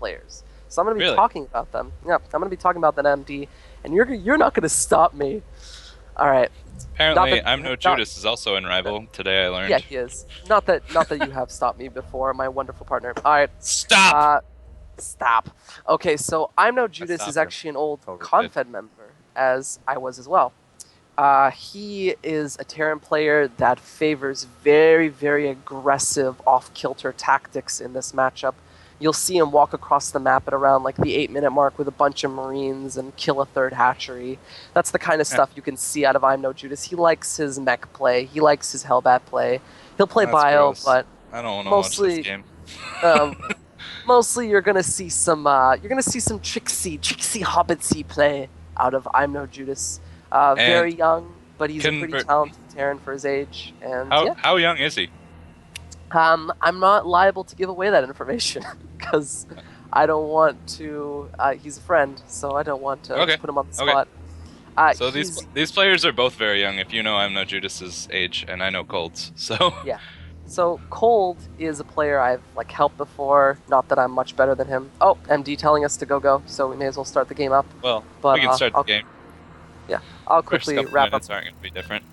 players. So I'm going to be Really? talking about them. Yeah, I'm going to be talking about that MD, and you're not going to stop me. All right. Not Apparently, that not ImNoJudas is also in Rival. Today I yeah, learned. he is. Not that you have stopped me before, my wonderful partner. All right. Stop! Uh, stop. Okay, so I'm No I Judas is stopped him. actually an old Totally did. Confed member, as I was as well. He is a Terran player that favors very, very aggressive off-kilter tactics in this matchup. You'll see him walk across the map at around like the 8-minute mark with a bunch of Marines and kill a third hatchery. That's the kind of stuff you can see out of I'm No Judas. He likes his mech play. He likes his Hellbat play. He'll play That's bio, gross. but I don't want to watch this mostly game. um, mostly you're gonna see some tricksy hobbitsy play out of I'm No Judas. And Very young, but he's a pretty convert. talented Terran for his age. And How yeah, how young is he? I'm not liable to give away that information because I don't want to. He's a friend, so I don't want to Okay. put him on the Okay. spot. So these players are both very young. If you know ImNoJudas's age, and I know Cold's, so Yeah. So Cold is a player I've like helped before. Not that I'm much better than him. Oh, MD telling us to go. So we may as well start the game up. well, But we can start the game. Yeah, I'll First quickly couple wrap up minutes aren't going to be different.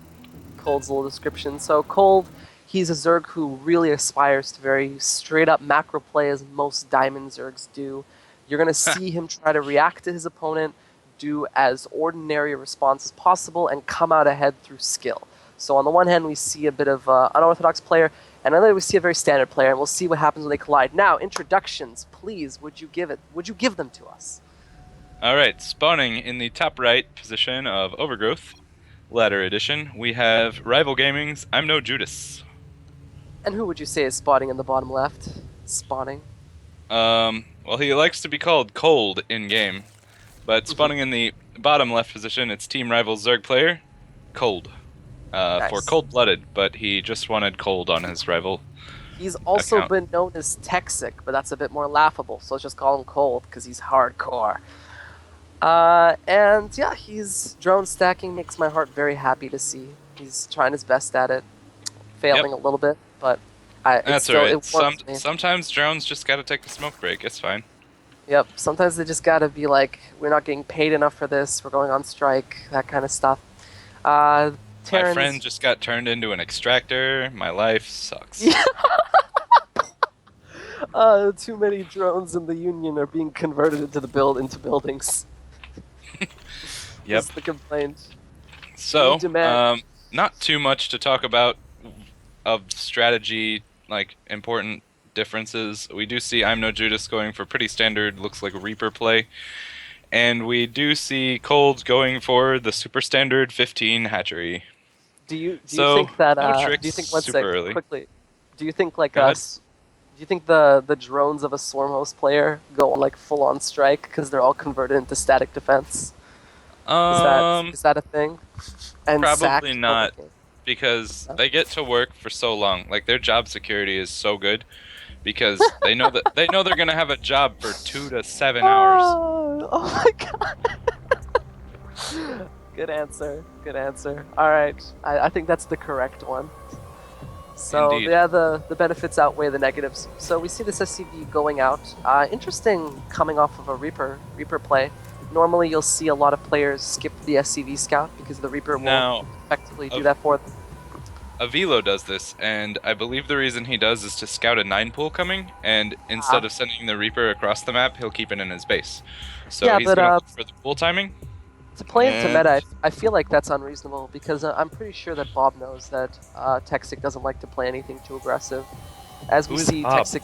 Cold's little description. So Cold, he's a Zerg who really aspires to very straight up macro play as most Diamond Zergs do. You're going to see him try to react to his opponent, do as ordinary a response as possible, and come out ahead through skill. So on the one hand, we see a bit of unorthodox player, and on the other, we see a very standard player, and we'll see what happens when they collide. Now, introductions, please. Would you give them to us? All right, spawning in the top right position of Overgrowth, Ladder Edition, we have Rival Gaming's ImNoJudas. And who would you say is spotting in the bottom left? Spawning. Well, he likes to be called Cold in game, but spawning in the bottom left position, it's Team Rival Zerg player, Cold. Nice. For Cold-Blooded, but he just wanted Cold on his rival. He's also account. been known as ttSEED, but that's a bit more laughable, so let's just call him Cold, because he's hardcore. And yeah, he's drone stacking, makes my heart very happy to see. He's trying his best at it, failing a little bit, but That's still, alright. it warms me. Sometimes drones just gotta take a smoke break, it's fine. Yep, sometimes they just gotta be like, we're not getting paid enough for this, we're going on strike, that kind of stuff. My Terrans- friend just got turned into an extractor, my life sucks. Yeah. Too many drones in the Union are being converted into buildings. Yep. That's the complaint. So, We demand- not too much to talk about of strategy, like important differences. We do see ImNoJudas going for pretty standard, looks like Reaper play. And we do see Cold going for the super standard 15 hatchery. Do you So, think that no do tricks you think one super sec early. quickly? Do you think like Go ahead. us? Do you think the drones of a swarm host player go on like full on strike because they're all converted into static defense? Is that a thing? And Probably sacked? not. Oh, okay. Because Oh. they get to work for so long. Like their job security is so good because they know they're gonna have a job for 2 to 7 hours. Oh my god. Good answer. Good answer. All right. I think that's the correct one. So Indeed. yeah, the benefits outweigh the negatives. So we see this SCV going out. Interesting coming off of a Reaper play. Normally you'll see a lot of players skip the SCV scout because the Reaper Now, will effectively do that for them. Avilo does this, and I believe the reason he does is to scout a 9 pool coming, and instead of sending the Reaper across the map, he'll keep it in his base. So Yeah, he's but, gonna look for the pool timing. To play into And- meta, I feel like that's unreasonable because I'm pretty sure that Bob knows that ttSEED doesn't like to play anything too aggressive. As we Who is see Bob? ttSEED.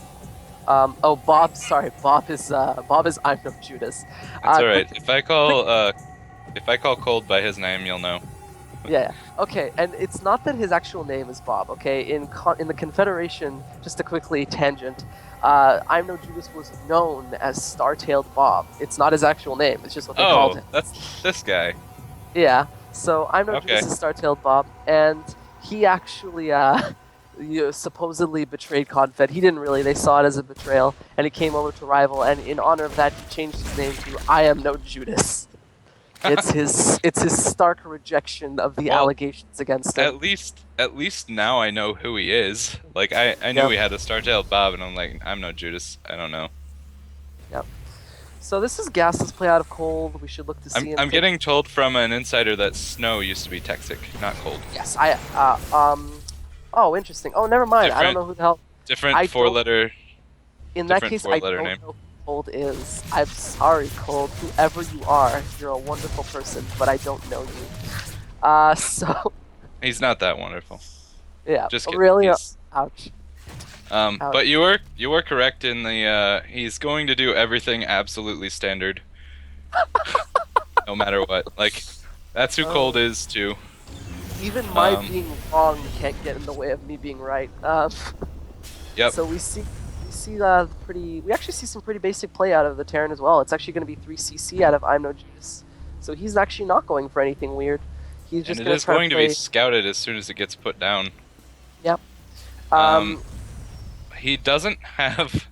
Oh, Bob. Sorry, Bob is ImNoJudas. It's alright. If I call Cold by his name, you'll know. Yeah. Okay, and it's not that his actual name is Bob. Okay, in the Confederation, just a quickly tangent. ImNoJudas was known as Star-tailed Bob. It's not his actual name. It's just what they called Oh, him. that's this guy. Yeah. So ImNoJudas Okay. is Star-tailed Bob, and he actually supposedly betrayed Confed. He didn't really. They saw it as a betrayal, and he came over to Rival, and in honor of that, he changed his name to ImNoJudas. It's his stark rejection of the Well, allegations against him. At least now I know who he is. Like I knew Yep. he had a star-tailed Bob, and I'm like, I'm no Judas. I don't know. Yep. So this is gasless play out of cold. We should look to see him. I'm getting told from an insider that snow used to be Texic, not cold. Yes, Oh, interesting. Oh, never mind. I don't Different know who the hell. different I four don't. letter In that different case, four I letter don't name. know who Cold is. I'm sorry, Cold. Whoever you are, you're a wonderful person, but I don't know you. So He's not that wonderful. yeah, Just kidding. really. He's Ouch. Ouch. but you were correct in the he's going to do everything absolutely standard, no matter what. Like that's who Oh. Cold is too. Even my Um, being wrong can't get in the way of me being right. yep. So we actually see some pretty basic play out of the Terran as well. It's actually going to be 3 CC out of ImNoJudas. So he's actually not going for anything weird. He's just And it going is to try going to to be play. scouted as soon as it gets put down. Yep. Um, he doesn't have.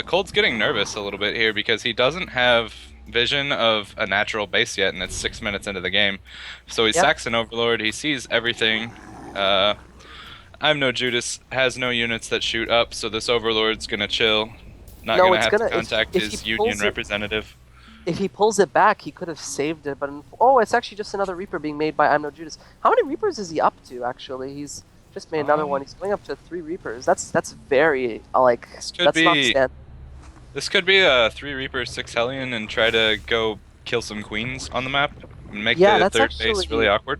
Cold's getting nervous a little bit here because he doesn't have vision of a natural base yet, and it's 6 minutes into the game. So he Yep. sacks an Overlord. He sees everything. ImNoJudas has no units that shoot up, so this Overlord's gonna chill. Not No, gonna it's have to gonna contact if his he union pulls it. representative. If he pulls it back, he could have saved it. But oh, it's actually just another Reaper being made by ImNoJudas. How many Reapers is he up to? Actually, he's just made another one. He's going up to 3 Reapers. That's very like This could that's not be standard. this could be a 3 Reaper 6 Hellion and try to go kill some queens on the map and make Yeah, the that's third base actually really awkward.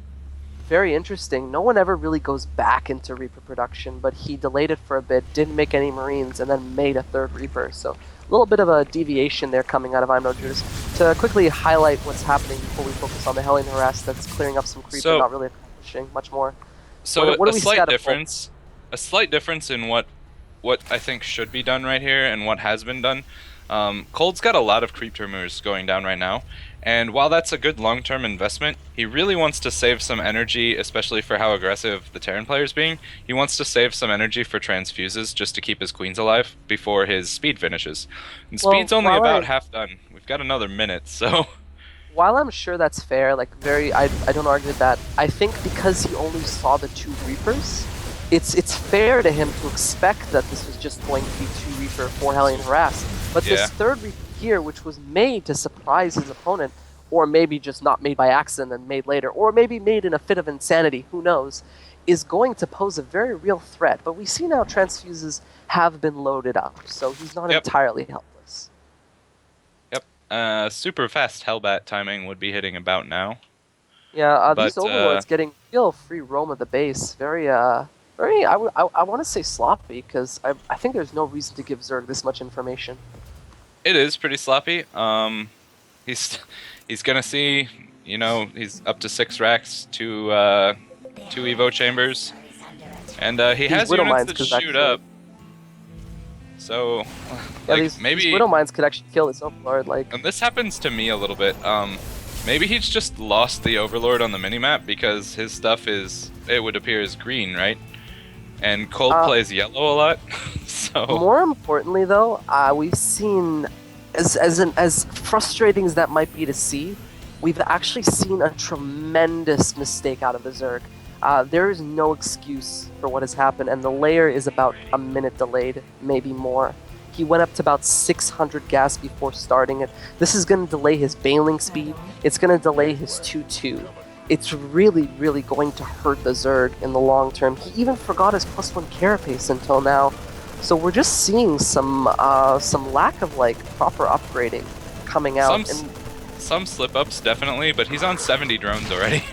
very interesting. No one ever really goes back into Reaper production, but he delayed it for a bit, didn't make any Marines, and then made a 3rd Reaper. So a little bit of a deviation there coming out of ImNoJudas. To quickly highlight what's happening before we focus on the Hellion Harass that's clearing up some creep So- but not really accomplishing much more. So What do a we see slight out of difference, a slight difference in what I think should be done right here and what has been done. Cold's got a lot of creep tumors going down right now, and while that's a good long-term investment, he really wants to save some energy, especially for how aggressive the Terran player's being. He wants to save some energy for transfuses just to keep his queens alive before his speed finishes. And Well, speed's only while about half done. We've got another minute, so While I'm sure that's fair, like I don't argue with that. I think because he only saw the 2 Reapers, it's fair to him to expect that this was just going to be 2 Reaper, 4 Hellion Harass. But Yeah. this 3rd Reaper here, which was made to surprise his opponent, or maybe just not made by accident and made later, or maybe made in a fit of insanity, who knows, is going to pose a very real threat. But we see now transfuses have been loaded up, so he's not Yep. entirely helpless. super fast Hellbat timing would be hitting about now. Yeah, But, these Overlords getting real free roam of the base. Very, I want to say sloppy, because I think there's no reason to give Zerg this much information. It is pretty sloppy. He's gonna see, he's up to 6 racks, 2 Evo chambers, and he has Widow units Mines that could shoot actually- up. So, Yeah, like these maybe, Widow Mines could actually kill this Overlord, like... and this happens to me a little bit. Maybe he's just lost the Overlord on the minimap because his stuff it would appear as green, right? And Cold plays yellow a lot, so. More importantly, though, we've seen, as frustrating as that might be to see, we've actually seen a tremendous mistake out of the Zerg. There is no excuse for what has happened, and the layer is about a minute delayed, maybe more. He went up to about 600 gas before starting it. This is going to delay his bailing speed. It's going to delay his 2-2. It's really, really going to hurt the Zerg in the long term. He even forgot his +1 carapace until now. So we're just seeing some lack of proper upgrading coming out. Some slip-ups, definitely, but he's on 70 drones already.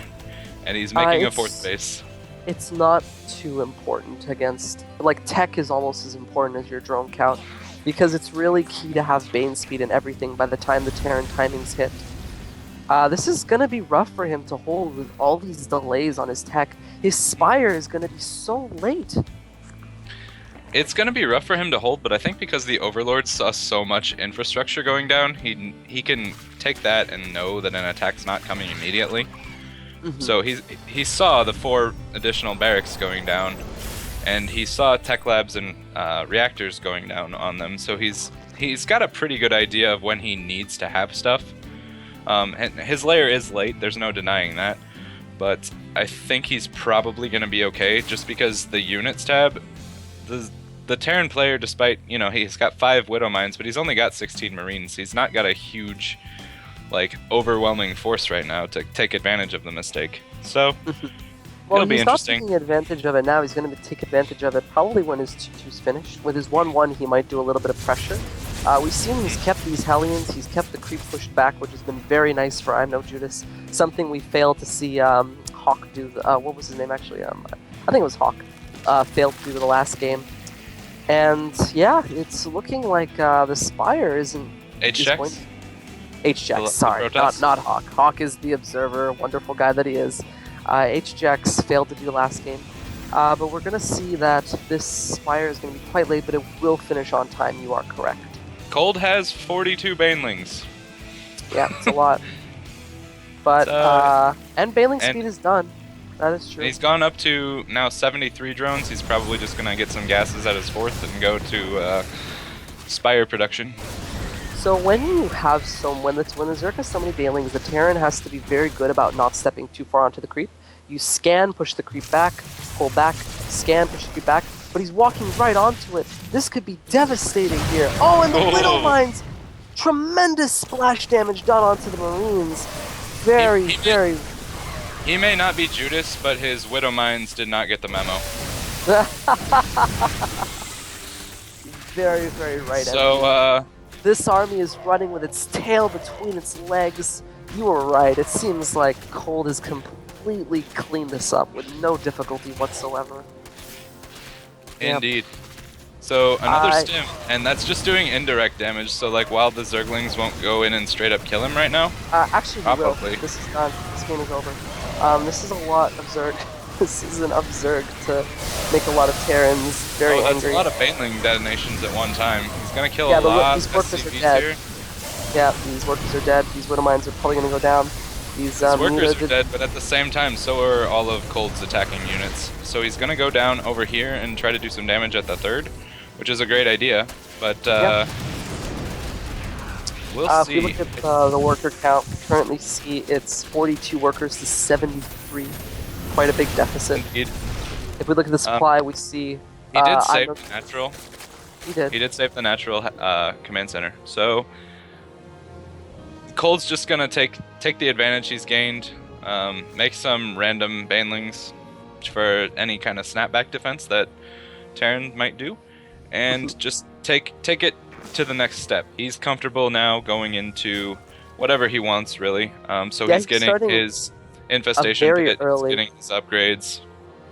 And he's making a 4th base. It's not too important against... tech is almost as important as your drone count, because it's really key to have Bane speed and everything by the time the Terran timings hit. This is going to be rough for him to hold with all these delays on his tech. His Spire is going to be so late. It's going to be rough for him to hold, but I think because the Overlord saw so much infrastructure going down, he can take that and know that an attack's not coming immediately. So he saw the 4 additional barracks going down, and he saw tech labs and reactors going down on them. So he's got a pretty good idea of when he needs to have stuff. And his layer is late. There's no denying that. But I think he's probably going to be okay, just because the units tab, the Terran player, despite, you know, he's got 5 Widow Mines, but he's only got 16 Marines. He's not got a huge, like, overwhelming force right now to take advantage of the mistake. So, Well, it'll be he's not interesting. taking advantage of it now. He's going to take advantage of it probably when his 2-2's finished. With his 1-1, he might do a little bit of pressure. We've seen he's kept these Hellions, he's kept the creep pushed back, which has been very nice for ImNoJudas. Something we failed to see Hawk do. What was his name actually? I think it was Hawk. Failed to do the last game. And yeah, it's looking like the Spire isn't. Hjax? Hjax, sorry, not Hawk. Hawk is the observer, wonderful guy that he is. Hjax failed to do last game. But we're going to see that this Spire is going to be quite late, but it will finish on time, you are correct. Cold has 42 Banelings. Yeah, it's a lot. But, and Baneling speed is done. That is true. He's gone up to now 73 drones. He's probably just going to get some gases at his 4th and go to Spire production. So when you have when the Zerg has so many Banelings, the Terran has to be very good about not stepping too far onto the creep. You scan, push the creep back, pull back, scan, push the creep back, but he's walking right onto it. This could be devastating here. Oh, and the Widow Mines! Tremendous splash damage done onto the Marines. Very. He may not be Judas, but his Widow Mines did not get the memo. Very right. So, this army is running with its tail between its legs. You were right. It seems like Cold has completely cleaned this up with no difficulty whatsoever. Indeed. So another stim, and that's just doing indirect damage. So like while the Zerglings won't go in and straight up kill him right now. Actually, probably. We will. This is done. This game is over. This is a lot of Zerg. This is enough Zerg to make a lot of Terrans very angry. That's a lot of Baneling detonations at one time. He's gonna kill a Yeah, lot these of workers are SCVs dead. here. Yeah, these workers are dead. These Widow Mines are probably gonna go down. These workers are dead, but at the same time, so are all of Cold's attacking units. So he's gonna go down over here and try to do some damage at the 3rd, which is a great idea. But we'll see. If we look at the worker count, we currently see it's 42 workers to 73. Quite a big deficit. Indeed. If we look at the supply, we see. He did save the natural. He did. He did save the natural command center. So Cold's just gonna take the advantage he's gained, make some random Banelings for any kind of snapback defense that Terran might do, and just take it to the next step. He's comfortable now going into whatever he wants, really. So he's getting his infestation pit, he's getting his upgrades.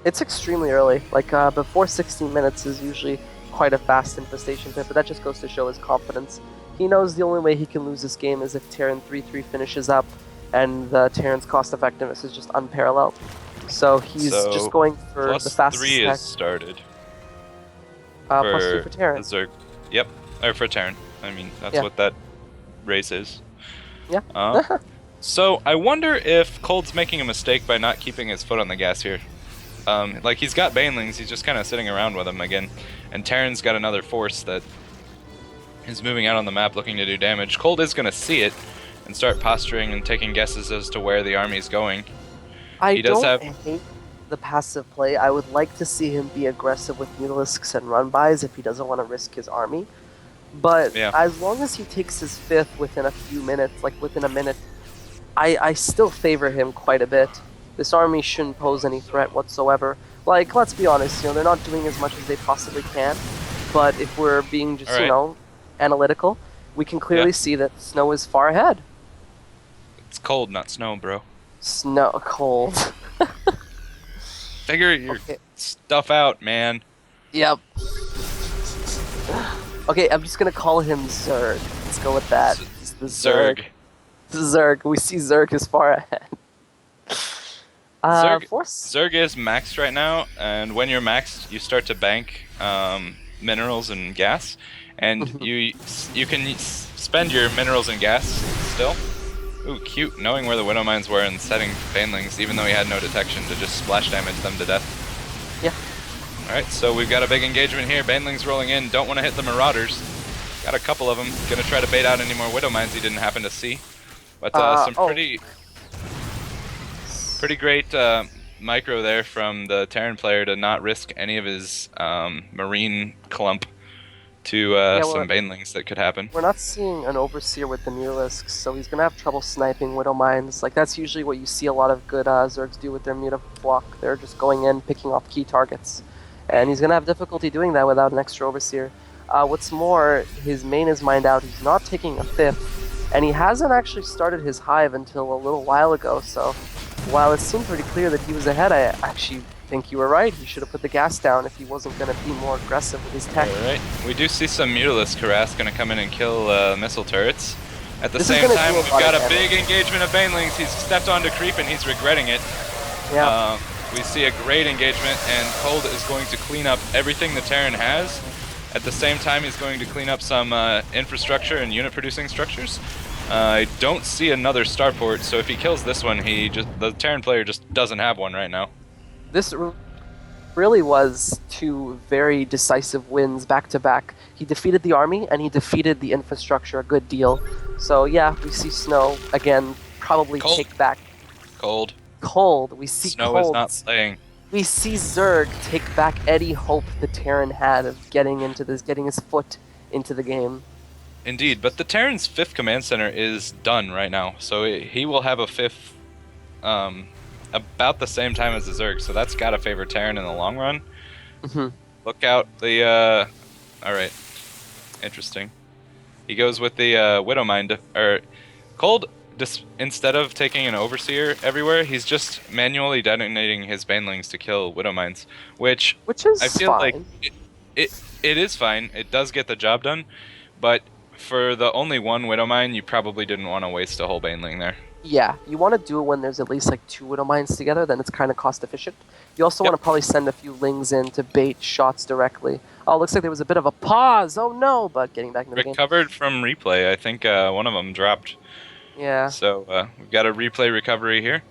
It's extremely early. Like before 16 minutes is usually quite a fast infestation pit, but that just goes to show his confidence. He knows the only way he can lose this game is if Terran 3-3 finishes up, and the Terran's cost effectiveness is just unparalleled. So he's just going for the fastest. +3 is started. +3 for Terran. Zerg. Yep, or for Terran. I mean, that's what that race is. Yeah. So I wonder if Cold's making a mistake by not keeping his foot on the gas here. Like he's got Banelings, he's just kind of sitting around with them again, and Terran's got another force that is moving out on the map looking to do damage. Cold is going to see it and start posturing and taking guesses as to where the army's going. I don't hate the passive play. I would like to see him be aggressive with Mutalisks and run-bys if he doesn't want to risk his army. But as long as he takes his 5th within a few minutes, like within a minute, I still favor him quite a bit. This army shouldn't pose any threat whatsoever. Like, let's be honest, they're not doing as much as they possibly can. But if we're being just, analytical, we can clearly see that snow is far ahead. It's cold, not snow, bro. Snow, cold. Figure your stuff out, man. Yep. Okay, I'm just gonna call him Zerg. Let's go with that. He's the Zerg. Zerg. We see Zerg is far ahead. Zerg is maxed right now, and when you're maxed, you start to bank minerals and gas, and you can spend your minerals and gas still. Ooh, cute. Knowing where the Widow Mines were and setting Banelings, even though he had no detection, to just splash damage them to death. Yeah. Alright, so we've got a big engagement here. Banelings rolling in. Don't want to hit the Marauders. Got a couple of them. Gonna try to bait out any more Widow Mines he didn't happen to see. But some pretty great micro there from the Terran player to not risk any of his Marine clump to Yeah, some banelings that could happen. we're not seeing an Overseer with the Mutalisks, so he's gonna have trouble sniping Widow Mines. Like, that's usually what you see a lot of good Zergs do with their Mutaflock. They're just going in, picking off key targets. And he's gonna have difficulty doing that without an extra Overseer. What's more, his main is mined out, he's not taking a 5th, and he hasn't actually started his hive until a little while ago, so while it seemed pretty clear that he was ahead, I actually think you were right. He should have put the gas down if he wasn't going to be more aggressive with his tech. Alright, we do see some Mutalisk harass going to come in and kill missile turrets. At the This same is gonna time, do a we've lot got of a big damage. engagement of banelings. He's stepped onto creep and he's regretting it. Yeah. We see a great engagement, and Cold is going to clean up everything the Terran has. At the same time, he's going to clean up some infrastructure and unit-producing structures. I don't see another starport, so if he kills this one, the Terran player just doesn't have one right now. This really was 2 very decisive wins back-to-back. He defeated the army, and he defeated the infrastructure a good deal. So yeah, we see Snow, again, probably Cold. take back. Cold. Cold. We see Snow Cold. is not slaying. We see Zerg take back any hope the Terran had of getting his foot into the game. Indeed, but the Terran's 5th command center is done right now, so he will have a 5th about the same time as the Zerg, so that's gotta favor Terran in the long run. Look out, alright, interesting. He goes with the Widowmine, Cold, instead of taking an Overseer everywhere, he's just manually detonating his banelings to kill Widowmines, which is I feel fine. like it is fine, it does get the job done, but for the only one Widowmine, you probably didn't want to waste a whole baneling there. Yeah, you want to do it when there's at least like 2 Widow Mines together, then it's kind of cost efficient. You also want to probably send a few Lings in to bait shots directly. Oh, looks like there was a bit of a pause, oh no, but getting back into the game. Recovered from replay, I think one of them dropped. Yeah. So we've got a replay recovery here.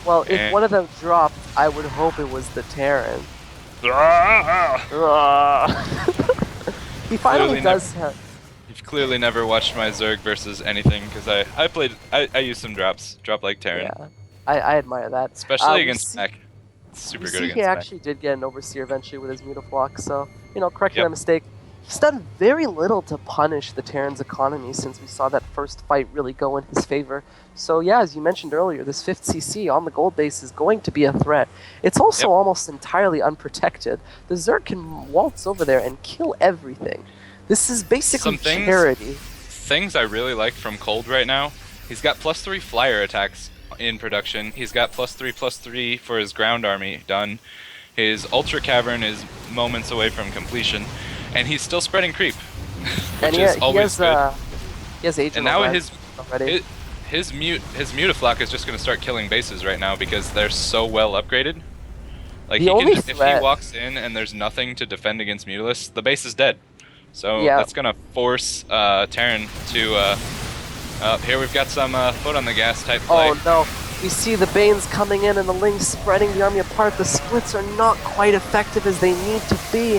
Well, if one of them dropped, I would hope it was the Terran. He finally does have... You've clearly never watched my Zerg versus anything, because I used some drops, drop like Terran. Yeah, I admire that. Especially against Mech. Super good against he Mech. actually did get an Overseer eventually with his Mutaflock, so, correcting that mistake. He's done very little to punish the Terran's economy since we saw that first fight really go in his favor. So yeah, as you mentioned earlier, this 5th CC on the gold base is going to be a threat. It's also almost entirely unprotected. The Zerg can waltz over there and kill everything. This is basically charity. Things I really like from Cold right now, he's got +3 flyer attacks in production. He's got +3/+3 for his ground army done. His Ultra Cavern is moments away from completion. And he's still spreading creep, which is always good. He has Agent and now his Mutaflock is just going to start killing bases right now because they're so well upgraded. Like if he walks in and there's nothing to defend against Mutalisks, the base is dead. So that's going to force Terran to... here we've got some foot on the gas type play. Oh no, we see the Banes coming in and the Lings spreading the army apart. The splits are not quite effective as they need to be.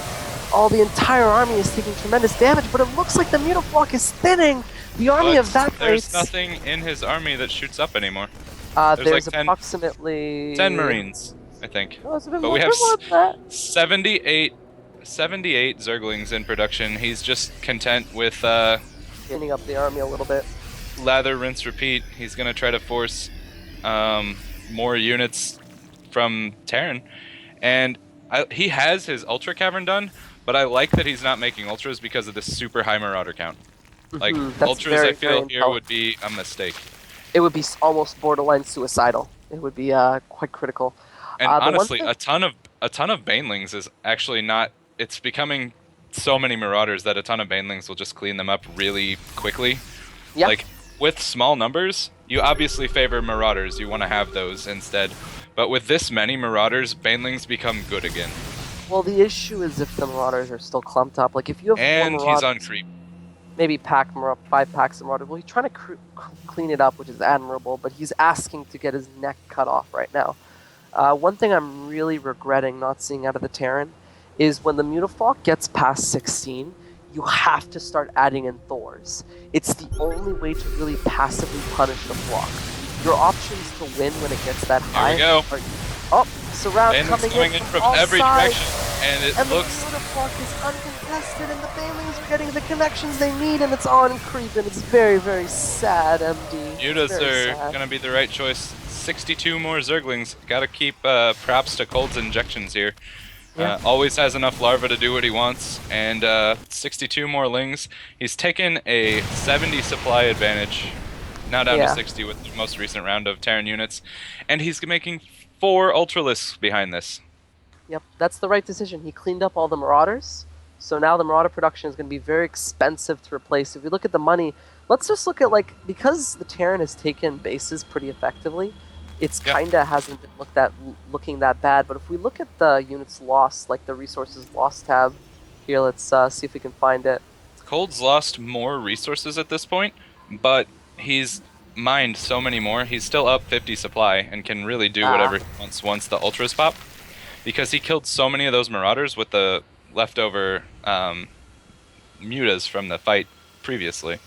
The entire army is taking tremendous damage, but it looks like the Mutaflock is thinning. The army evaporates. There's nothing in his army that shoots up anymore. There's like approximately 10 Marines, I think. Oh, it's a bit but more, we have that. 78 Zerglings in production. He's just content with cleaning up the army a little bit. Lather, rinse, repeat. He's gonna try to force more units from Terran, and he has his Ultra Cavern done. But I like that he's not making Ultras because of this super high Marauder count. Like, Ultras, I feel here would be a mistake. It would be almost borderline suicidal. It would be quite critical. And honestly, a ton of Banelings is actually not... It's becoming so many Marauders that a ton of Banelings will just clean them up really quickly. Yeah. Like, with small numbers, you obviously favor Marauders. You want to have those instead. But with this many Marauders, Banelings become good again. Well, the issue is if the Marauders are still clumped up. Like, if you have and he's on creep. Maybe 5 packs of Marauders. Well, he's trying to clean it up, which is admirable, but he's asking to get his neck cut off right now. One thing I'm really regretting not seeing out of the Terran is when the Mutaflock gets past 16, you have to start adding in Thors. It's the only way to really passively punish the flock. Your options to win when it gets that high Oh, surround Baneling's coming coming in in from from all every sides. direction, and it And the looks Unifork is uncontested, and the Banelings are getting the connections they need, and it's on creep, and it's very, very sad, MD. It's Mutas very are sad. gonna be the right choice. 62 more Zerglings. Gotta keep props to Cold's injections here. Yeah. Always has enough larva to do what he wants, and 62 more lings. He's taken a 70 supply advantage, now down to Yeah. 60 with the most recent round of Terran units, and he's making 4 Ultralisks behind this. Yep, that's the right decision. He cleaned up all the Marauders, so now the Marauder production is going to be very expensive to replace. If you look at the money, let's just look at, like, because the Terran has taken bases pretty effectively, it's Yeah. kind of hasn't been looking that bad. But if we look at the units lost, like the resources lost tab, here, let's see if we can find it. Cold's lost more resources at this point, but he's mined so many more. He's still up 50 supply and can really do whatever he wants once the Ultras pop, because he killed so many of those Marauders with the leftover mutas from the fight previously.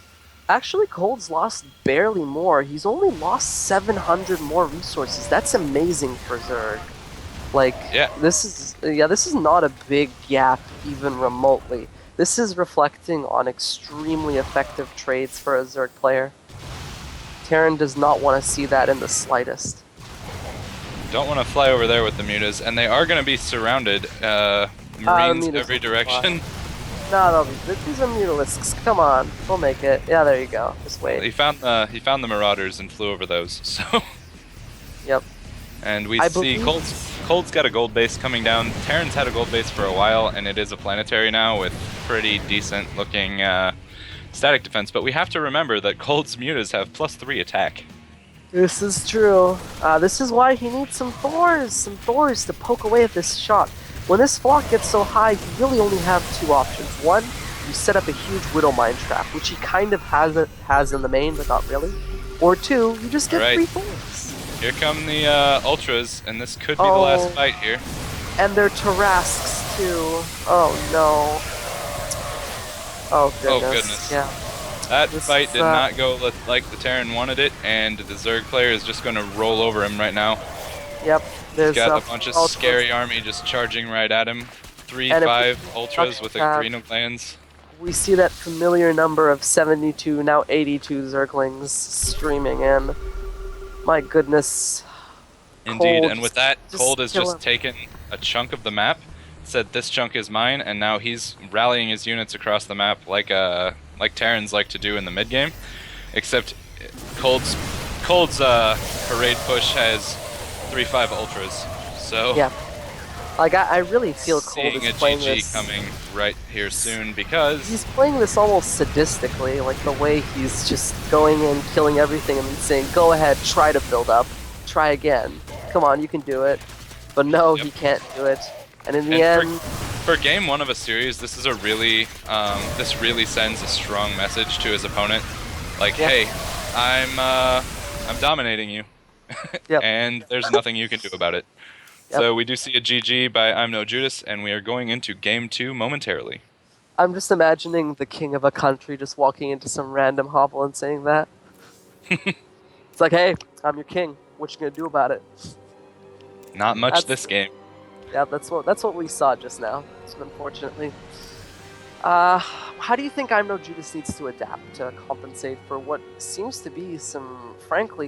Actually, Cold's lost barely more. He's only lost 700 more resources. That's amazing for Zerg. Like, Yeah. this is not a big gap even remotely. This is reflecting on extremely effective trades for a Zerg player. Terran does not want to see that in the slightest. Don't want to fly over there with the mutas, and they are going to be surrounded. Marines mutas every will direction. No, these are Mutalisks. Come on, we'll make it. Yeah, there you go. Just wait. He found the Marauders and flew over those. So. Yep. And we I see believe- Cold's got a gold base coming down. Terran's had a gold base for a while, and it is a planetary now with pretty decent looking static defense. But we have to remember that Cold's mutas have +3 attack. This is true. This is why he needs some Thors to poke away at this shot. When this flock gets so high, you really only have 2 options. One, you set up a huge Widow Mine trap, which he kind of has in the main, but not really. Or 2, you just get Alright. 3 Thors. Here come the Ultras, and this could be the last fight here. And they're Tarrasques too. Oh no. Oh goodness. Oh, goodness. Yeah. That This fight is, did not go like the Terran wanted it, and the Zerg player is just going to roll over him right now. Yep. There's He's got a bunch of Ultras. scary army just charging right at him. 3, And if 5 we- Ultras with Adrenal glands. We see that familiar number of 72, now 82 Zerglings streaming in. My goodness. Indeed, Cold, and with that, just Cold has kill just him. taken a chunk of the map, said this chunk is mine, and now he's rallying his units across the map like Terrans like to do in the mid game. Except Cold's parade push has 3-5 Ultras, so Yeah. Like, I really feel Cold seeing is a playing GG this. coming right here soon, because He's playing this almost sadistically, like the way he's just going in, killing everything, and then saying, "Go ahead, try to build up, try again. Come on, you can do it." But no, he can't do it. And in the end, for game 1 of a series, this is a really this really sends a strong message to his opponent, like, Yeah. hey, I'm dominating you, Yep. and there's nothing you can do about it. Yep. So we do see a GG by ImNoJudas, and we are going into game 2 momentarily. I'm just imagining the king of a country just walking into some random hovel and saying that. It's like, "Hey, I'm your king. What you gonna do about it?" Not much That's- this game. Yeah, that's what we saw just now. Unfortunately. How do you think ImNoJudas needs to adapt to compensate for what seems to be some, frankly,